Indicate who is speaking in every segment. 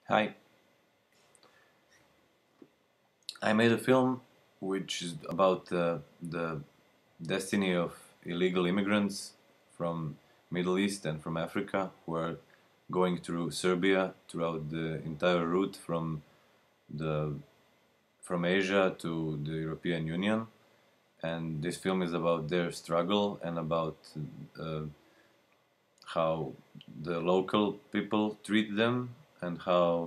Speaker 1: Hi, I made a film which is about the destiny of illegal immigrants from Middle East and from Africa who are going through Serbia throughout the entire route the from Asia to the European Union. And this film is about their struggle and about uh, how the local people treat them and uh,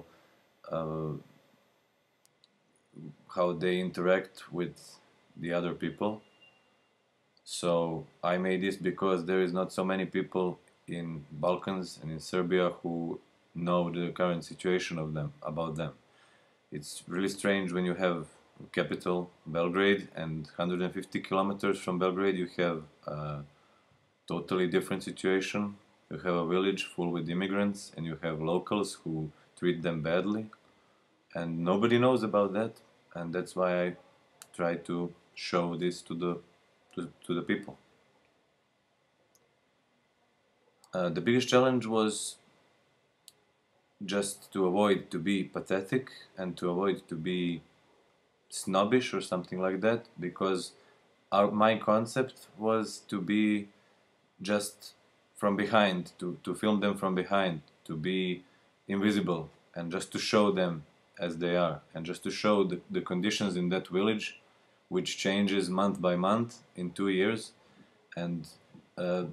Speaker 1: how they interact with the other people. So I made this because there is not so many people in Balkans and in Serbia who know the current situation of them about them. It's really strange when you have capital Belgrade and 150 kilometers from Belgrade you have a totally different situation. You have a village full with immigrants and you have locals who treat them badly, and nobody knows about that, and that's why I try to show this to the people. The biggest challenge was just to avoid to be pathetic and to avoid to be snobbish or something like that, because my concept was to be just from behind, to film them from behind, to be invisible and just to show them as they are and just to show the conditions in that village, which changes month by month in 2 years, and uh,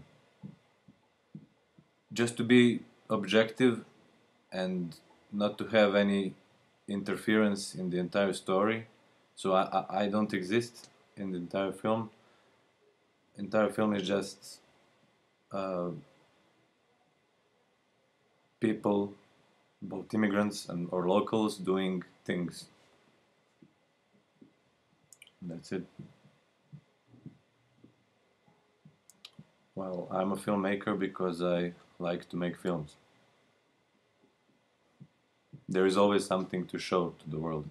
Speaker 1: just to be objective and not to have any interference in the entire story. So I don't exist in the entire film. Entire film is just uh, people, both immigrants and or locals, doing things. That's it. Well, I'm a filmmaker because I like to make films. There is always something to show to the world.